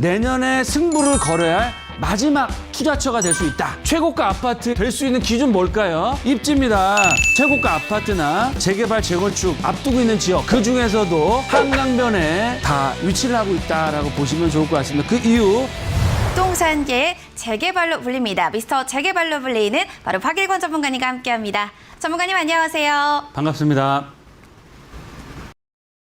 내년에 승부를 걸어야 할 마지막 투자처가 될 수 있다. 최고가 아파트 될 수 있는 기준 뭘까요? 입지입니다. 최고가 아파트나 재개발, 재건축 앞두고 있는 지역, 그 중에서도 한강변에 다 위치를 하고 있다라고 보시면 좋을 것 같습니다. 그 이유, 부동산계의 재개발로 불립니다. 미스터 재개발로 불리는 바로 박일권 전문가님과 함께합니다. 전문가님 안녕하세요. 반갑습니다.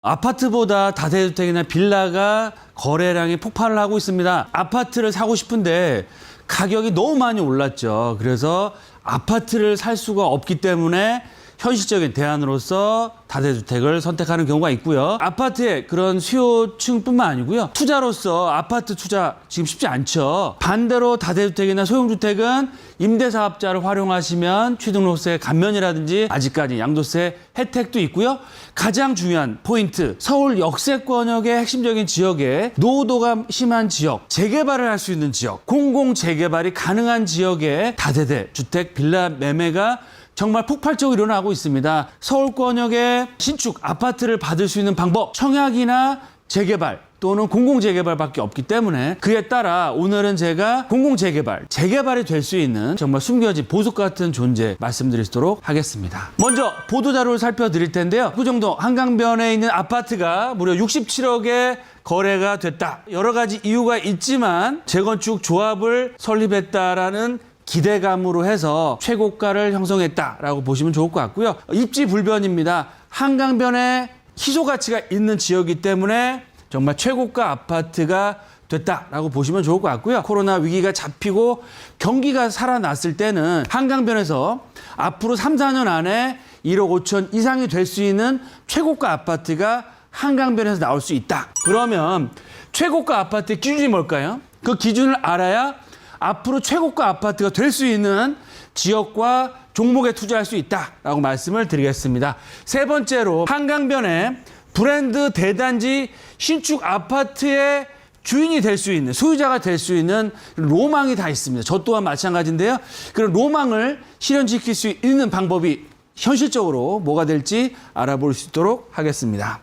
아파트보다 다세대주택이나 빌라가 거래량이 폭발을 하고 있습니다. 아파트를 사고 싶은데 가격이 너무 많이 올랐죠. 그래서 아파트를 살 수가 없기 때문에 현실적인 대안으로서 다세대주택을 선택하는 경우가 있고요. 아파트의 그런 수요층뿐만 아니고요. 투자로서 아파트 투자 지금 쉽지 않죠. 반대로 다세대주택이나 소형주택은 임대사업자를 활용하시면 취등록세 감면이라든지 아직까지 양도세 혜택도 있고요. 가장 중요한 포인트, 서울 역세권역의 핵심적인 지역에 노후도가 심한 지역, 재개발을 할 수 있는 지역, 공공재개발이 가능한 지역에 다세대 주택 빌라 매매가 정말 폭발적으로 일어나고 있습니다. 서울권역의 신축 아파트를 받을 수 있는 방법, 청약이나 재개발 또는 공공재개발밖에 없기 때문에 그에 따라 오늘은 제가 공공재개발, 재개발이 될 수 있는 정말 숨겨진 보석 같은 존재 말씀드리도록 하겠습니다. 먼저 보도자료를 살펴드릴 텐데요. 구정동 한강변에 있는 아파트가 무려 67억에 거래가 됐다. 여러 가지 이유가 있지만 재건축 조합을 설립했다라는 기대감으로 해서 최고가를 형성했다라고 보시면 좋을 것 같고요. 입지 불변입니다. 한강변에 희소 가치가 있는 지역이기 때문에 정말 최고가 아파트가 됐다라고 보시면 좋을 것 같고요. 코로나 위기가 잡히고 경기가 살아났을 때는 한강변에서 앞으로 3, 4년 안에 1억 5천 이상이 될 수 있는 최고가 아파트가 한강변에서 나올 수 있다. 그러면 최고가 아파트의 기준이 뭘까요? 그 기준을 알아야 앞으로 최고가 아파트가 될 수 있는 지역과 종목에 투자할 수 있다라고 말씀을 드리겠습니다. 세 번째로 한강변에 브랜드 대단지 신축 아파트의 주인이 될 수 있는, 소유자가 될 수 있는 로망이 다 있습니다. 저 또한 마찬가지인데요. 그런 로망을 실현시킬 수 있는 방법이 현실적으로 뭐가 될지 알아볼 수 있도록 하겠습니다.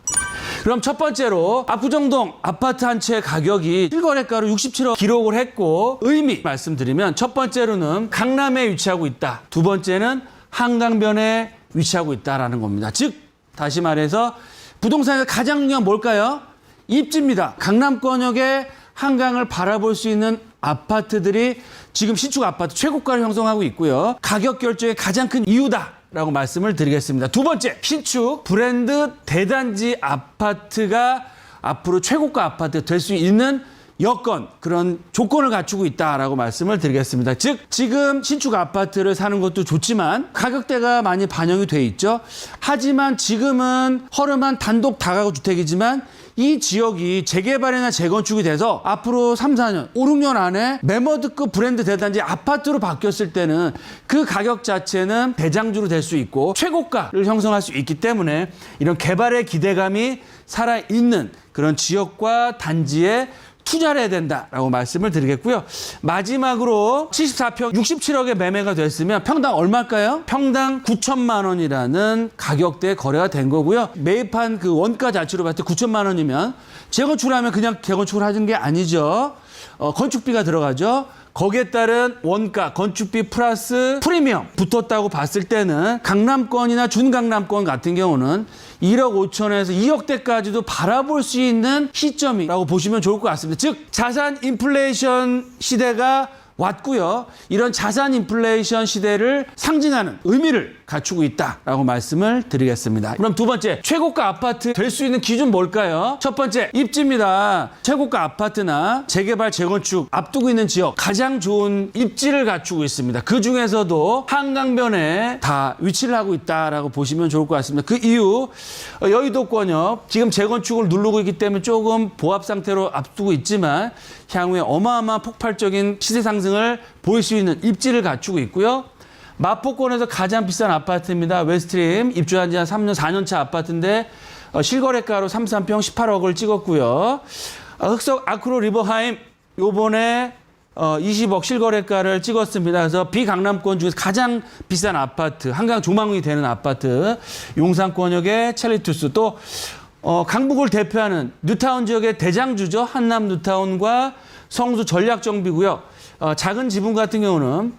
그럼 첫 번째로 압구정동 아파트 한 채 가격이 실거래가로 67억 기록을 했고, 의미 말씀드리면 첫 번째로는 강남에 위치하고 있다. 두 번째는 한강변에 위치하고 있다라는 겁니다. 즉 다시 말해서 부동산에서 가장 중요한 뭘까요? 입지입니다. 강남권역의 한강을 바라볼 수 있는 아파트들이 지금 신축 아파트 최고가를 형성하고 있고요. 가격 결정의 가장 큰 이유다 라고 말씀을 드리겠습니다. 두 번째, 신축 브랜드 대단지 아파트가 앞으로 최고가 아파트가 될 수 있는 여건, 그런 조건을 갖추고 있다라고 말씀을 드리겠습니다. 즉 지금 신축 아파트를 사는 것도 좋지만 가격대가 많이 반영이 돼 있죠. 하지만 지금은 허름한 단독 다가구 주택이지만 이 지역이 재개발이나 재건축이 돼서 앞으로 3, 4년, 5, 6년 안에 매머드급 브랜드 대단지 아파트로 바뀌었을 때는 그 가격 자체는 대장주로 될 수 있고 최고가를 형성할 수 있기 때문에 이런 개발의 기대감이 살아있는 그런 지역과 단지에 투자를 해야 된다라고 말씀을 드리겠고요. 마지막으로 74평 67억에 매매가 됐으면 평당 얼마일까요? 평당 9천만 원이라는 가격대에 거래가 된 거고요. 매입한 그 원가 자체로 봤을 때 9천만 원이면 재건축을 하면 그냥 재건축을 하는 게 아니죠. 건축비가 들어가죠. 거기에 따른 원가, 건축비 플러스 프리미엄 붙었다고 봤을 때는 강남권이나 준강남권 같은 경우는 1억 5천에서 2억대까지도 바라볼 수 있는 시점이라고 보시면 좋을 것 같습니다. 즉 자산 인플레이션 시대가 왔고요. 이런 자산 인플레이션 시대를 상징하는 의미를 갖추고 있다라고 말씀을 드리겠습니다. 그럼 두 번째, 최고가 아파트 될 수 있는 기준 뭘까요? 첫 번째, 입지입니다. 최고가 아파트나 재개발, 재건축 앞두고 있는 지역, 가장 좋은 입지를 갖추고 있습니다. 그 중에서도 한강변에 다 위치를 하고 있다라고 보시면 좋을 것 같습니다. 그 이유, 여의도권역 지금 재건축을 누르고 있기 때문에 조금 보합 상태로 앞두고 있지만 향후에 어마어마한 폭발적인 시세 상승을 보일 수 있는 입지를 갖추고 있고요. 마포권에서 가장 비싼 아파트입니다. 웨스트림 입주한 지 한 3년, 4년 차 아파트인데 실거래가로 33평 18억을 찍었고요. 흑석 아크로 리버하임 요번에 20억 실거래가를 찍었습니다. 그래서 비강남권 중에서 가장 비싼 아파트, 한강 조망이 되는 아파트, 용산권역의 첼리투스, 또 강북을 대표하는 뉴타운 지역의 대장주죠. 한남 뉴타운과 성수 전략정비고요. 작은 지분 같은 경우는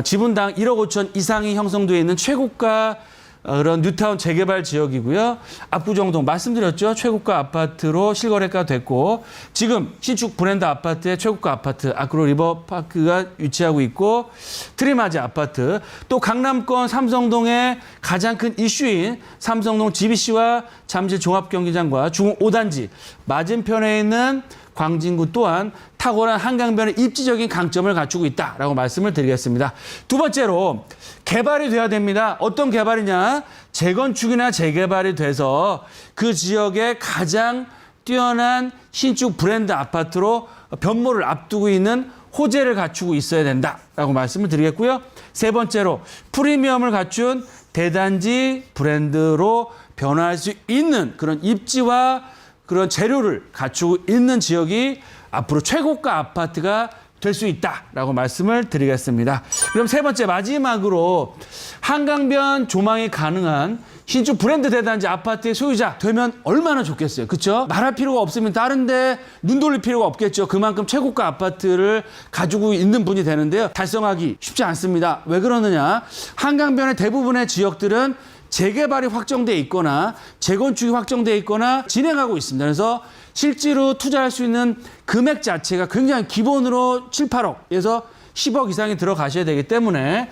지분당 1억 5천 이상이 형성되어 있는 최고가 그런 뉴타운 재개발 지역이고요. 압구정동 말씀드렸죠. 최고가 아파트로 실거래가 됐고 지금 신축 브랜드 아파트의 최고가 아파트 아크로 리버파크가 위치하고 있고 트리마지 아파트 또 강남권 삼성동의 가장 큰 이슈인 삼성동 GBC와 잠실 종합경기장과 중흥 5단지 맞은편에 있는 광진구 또한 탁월한 한강변의 입지적인 강점을 갖추고 있다라고 말씀을 드리겠습니다. 두 번째로 개발이 돼야 됩니다. 어떤 개발이냐? 재건축이나 재개발이 돼서 그 지역의 가장 뛰어난 신축 브랜드 아파트로 변모를 앞두고 있는 호재를 갖추고 있어야 된다라고 말씀을 드리겠고요. 세 번째로 프리미엄을 갖춘 대단지 브랜드로 변화할 수 있는 그런 입지와 그런 재료를 갖추고 있는 지역이 앞으로 최고가 아파트가 될 수 있다라고 말씀을 드리겠습니다. 그럼 세 번째 마지막으로 한강변 조망이 가능한 신축 브랜드 대단지 아파트의 소유자 되면 얼마나 좋겠어요. 그렇죠? 말할 필요가 없으면 다른 데 눈 돌릴 필요가 없겠죠. 그만큼 최고가 아파트를 가지고 있는 분이 되는데요. 달성하기 쉽지 않습니다. 왜 그러느냐? 한강변의 대부분의 지역들은 재개발이 확정돼 있거나 재건축이 확정돼 있거나 진행하고 있습니다. 그래서 실제로 투자할 수 있는 금액 자체가 굉장히 기본으로 7, 8억에서 10억 이상이 들어가셔야 되기 때문에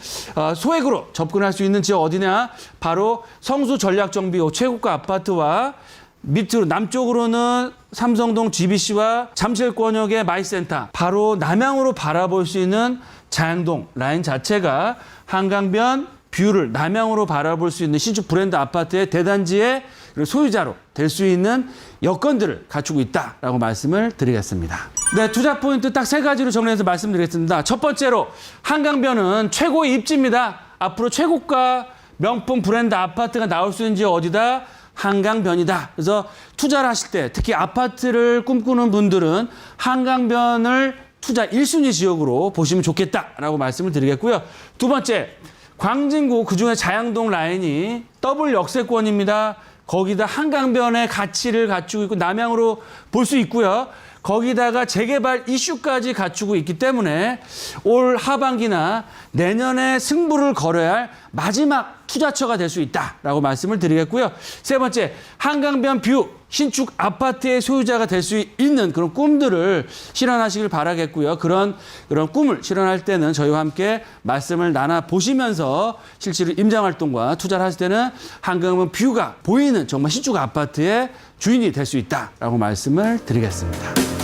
소액으로 접근할 수 있는 지역 어디냐? 바로 성수 전략정비 최고가 아파트와 밑으로 남쪽으로는 삼성동 GBC와 잠실권역의 마이센터 바로 남향으로 바라볼 수 있는 자양동 라인 자체가 한강변 뷰를 남향으로 바라볼 수 있는 신축 브랜드 아파트의 대단지의 소유자로 될 수 있는 여건들을 갖추고 있다라고 말씀을 드리겠습니다. 네, 투자 포인트 딱 세 가지로 정리해서 말씀드리겠습니다. 첫 번째로 한강변은 최고의 입지입니다. 앞으로 최고가 명품 브랜드 아파트가 나올 수 있는 지역 어디다? 한강변이다. 그래서 투자를 하실 때 특히 아파트를 꿈꾸는 분들은 한강변을 투자 1순위 지역으로 보시면 좋겠다라고 말씀을 드리겠고요. 두 번째, 광진구 그중에 자양동 라인이 더블 역세권입니다. 거기다 한강변의 가치를 갖추고 있고 남향으로 볼 수 있고요. 거기다가 재개발 이슈까지 갖추고 있기 때문에 올 하반기나 내년에 승부를 걸어야 할 마지막 투자처가 될 수 있다라고 말씀을 드리겠고요. 세 번째, 한강변 뷰 신축 아파트의 소유자가 될 수 있는 그런 꿈들을 실현하시길 바라겠고요. 그런 꿈을 실현할 때는 저희와 함께 말씀을 나눠 보시면서 실제로 임장활동과 투자를 하실 때는 한강변 뷰가 보이는 정말 신축 아파트의 주인이 될 수 있다라고 말씀을 드리겠습니다.